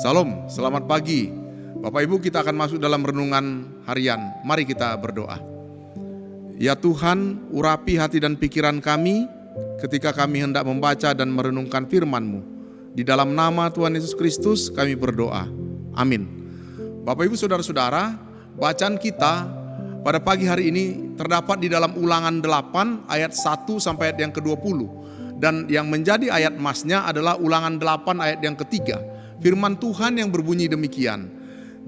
Salam, selamat pagi. Bapak Ibu, kita akan masuk dalam renungan harian. Mari kita berdoa. Ya Tuhan, urapi hati dan pikiran kami ketika kami hendak membaca dan merenungkan firman-Mu. Di dalam nama Tuhan Yesus Kristus kami berdoa. Amin. Bapak Ibu, saudara-saudara, bacaan kita pada pagi hari ini terdapat di dalam Ulangan 8 ayat 1 sampai ayat yang ke-20. Dan yang menjadi ayat emasnya adalah Ulangan 8 ayat yang ketiga. Firman Tuhan yang berbunyi demikian.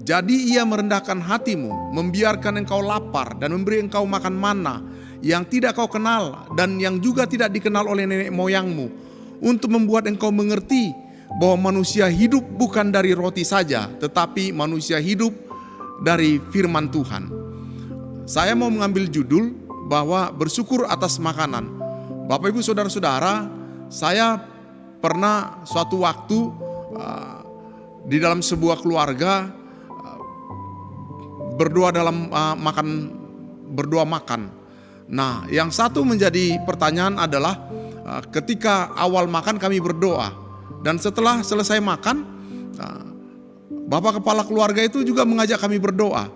Jadi ia merendahkan hatimu, membiarkan engkau lapar dan memberi engkau makan mana yang tidak kau kenal dan yang juga tidak dikenal oleh nenek moyangmu, untuk membuat engkau mengerti bahwa manusia hidup bukan dari roti saja, tetapi manusia hidup dari firman Tuhan. Saya mau mengambil judul bahwa bersyukur atas makanan. Bapak Ibu saudara-saudara, saya pernah suatu waktu di dalam sebuah keluarga berdoa dalam makan. Nah, yang satu menjadi pertanyaan adalah ketika awal makan kami berdoa, dan setelah selesai makan, Bapak Kepala Keluarga itu juga mengajak kami berdoa.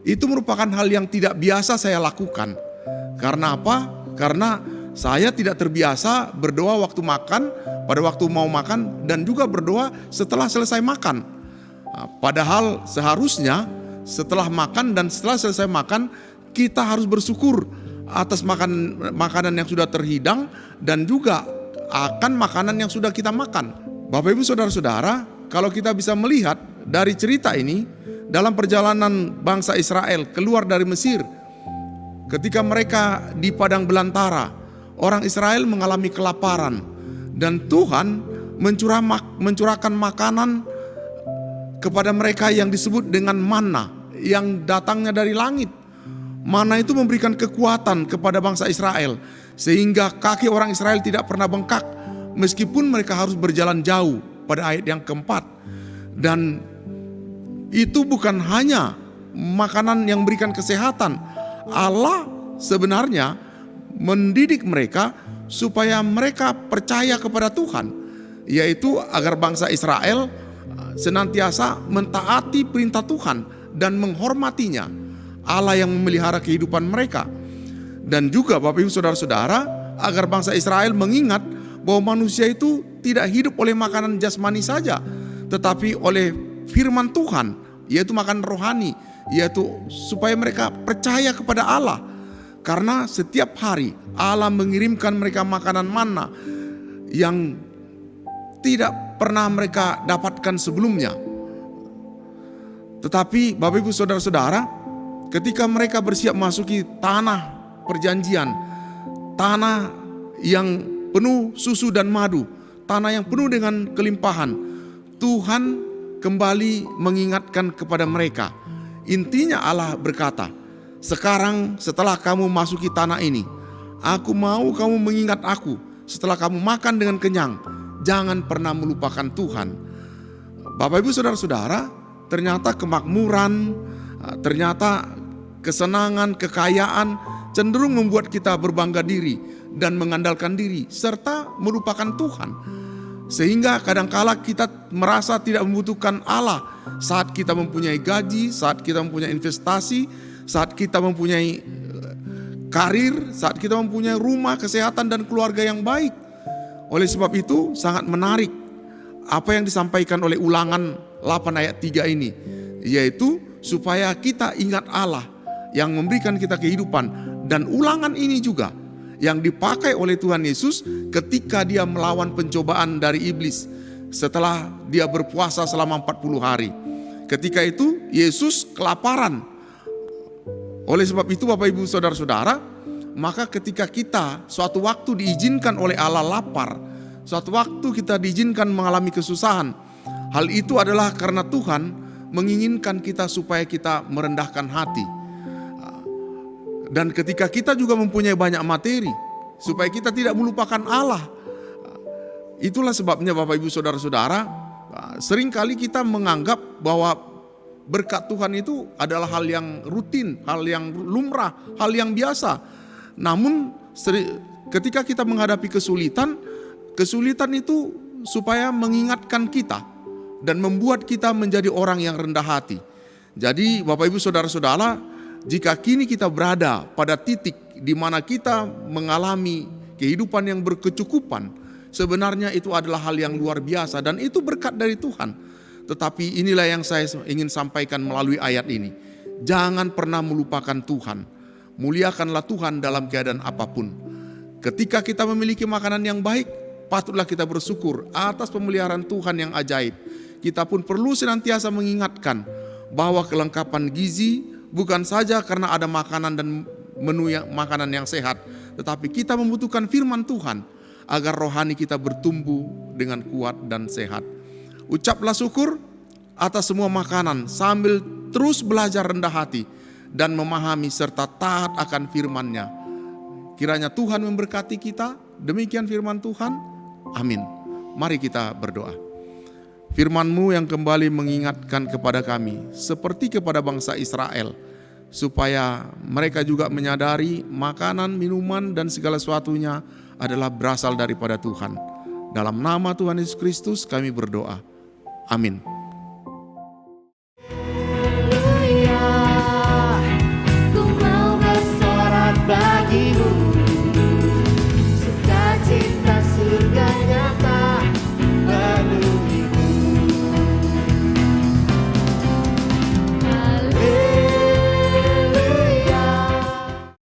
Itu merupakan hal yang tidak biasa saya lakukan. Karena apa? Karena saya tidak terbiasa berdoa waktu makan, pada waktu mau makan, dan juga berdoa setelah selesai makan. Padahal seharusnya setelah makan dan setelah selesai makan kita harus bersyukur atas makanan yang sudah terhidang dan juga akan makanan yang sudah kita makan. Bapak Ibu saudara-saudara, kalau kita bisa melihat dari cerita ini dalam perjalanan bangsa Israel keluar dari Mesir, ketika mereka di padang belantara, orang Israel mengalami kelaparan dan Tuhan mencurahkan makanan kepada mereka yang disebut dengan manna yang datangnya dari langit. Manna itu memberikan kekuatan kepada bangsa Israel sehingga kaki orang Israel tidak pernah bengkak meskipun mereka harus berjalan jauh pada ayat yang keempat. Dan itu bukan hanya makanan yang memberikan kesehatan. Allah sebenarnya mendidik mereka supaya mereka percaya kepada Tuhan, yaitu agar bangsa Israel senantiasa mentaati perintah Tuhan dan menghormatinya, Allah yang memelihara kehidupan mereka. Dan juga Bapak Ibu saudara-saudara, agar bangsa Israel mengingat bahwa manusia itu tidak hidup oleh makanan jasmani saja, tetapi oleh firman Tuhan, yaitu makanan rohani, yaitu supaya mereka percaya kepada Allah. Karena setiap hari Allah mengirimkan mereka makanan manna yang tidak pernah mereka dapatkan sebelumnya. Tetapi Bapak Ibu saudara-saudara, ketika mereka bersiap masuki tanah perjanjian, tanah yang penuh susu dan madu, tanah yang penuh dengan kelimpahan, Tuhan kembali mengingatkan kepada mereka. Intinya Allah berkata, sekarang setelah kamu masuki tanah ini, aku mau kamu mengingat aku. Setelah kamu makan dengan kenyang, jangan pernah melupakan Tuhan. Bapak Ibu saudara-saudara, ternyata kemakmuran, ternyata kesenangan, kekayaan cenderung membuat kita berbangga diri dan mengandalkan diri serta melupakan Tuhan. Sehingga kadangkala kita merasa tidak membutuhkan Allah saat kita mempunyai gaji, saat kita mempunyai investasi, saat kita mempunyai karir, saat kita mempunyai rumah, kesehatan dan keluarga yang baik. Oleh sebab itu sangat menarik apa yang disampaikan oleh Ulangan 8 ayat 3 ini, yaitu supaya kita ingat Allah yang memberikan kita kehidupan. Dan ulangan ini juga yang dipakai oleh Tuhan Yesus ketika dia melawan pencobaan dari iblis setelah dia berpuasa selama 40 hari. Ketika itu Yesus kelaparan. Oleh sebab itu Bapak Ibu saudara-saudara, maka ketika kita suatu waktu diizinkan oleh Allah lapar, suatu waktu kita diizinkan mengalami kesusahan, hal itu adalah karena Tuhan menginginkan kita supaya kita merendahkan hati. Dan ketika kita juga mempunyai banyak materi, supaya kita tidak melupakan Allah. Itulah sebabnya Bapak Ibu saudara-saudara, seringkali kita menganggap bahwa berkat Tuhan itu adalah hal yang rutin, hal yang lumrah, hal yang biasa. Namun ketika kita menghadapi kesulitan itu supaya mengingatkan kita dan membuat kita menjadi orang yang rendah hati. Jadi Bapak Ibu Saudara-saudara, jika kini kita berada pada titik di mana kita mengalami kehidupan yang berkecukupan, sebenarnya itu adalah hal yang luar biasa dan itu berkat dari Tuhan. Tetapi inilah yang saya ingin sampaikan melalui ayat ini. Jangan pernah melupakan Tuhan. Muliakanlah Tuhan dalam keadaan apapun. Ketika kita memiliki makanan yang baik, patutlah kita bersyukur atas pemeliharaan Tuhan yang ajaib. Kita pun perlu senantiasa mengingatkan bahwa kelengkapan gizi bukan saja karena ada makanan dan menu makanan yang sehat, tetapi kita membutuhkan firman Tuhan agar rohani kita bertumbuh dengan kuat dan sehat. Ucaplah syukur atas semua makanan sambil terus belajar rendah hati dan memahami serta taat akan firman-Nya. Kiranya Tuhan memberkati kita. Demikian firman Tuhan. Amin. Mari kita berdoa. Firman-Mu yang kembali mengingatkan kepada kami, seperti kepada bangsa Israel, supaya mereka juga menyadari makanan, minuman, dan segala sesuatunya adalah berasal daripada Tuhan. Dalam nama Tuhan Yesus Kristus kami berdoa. Amin.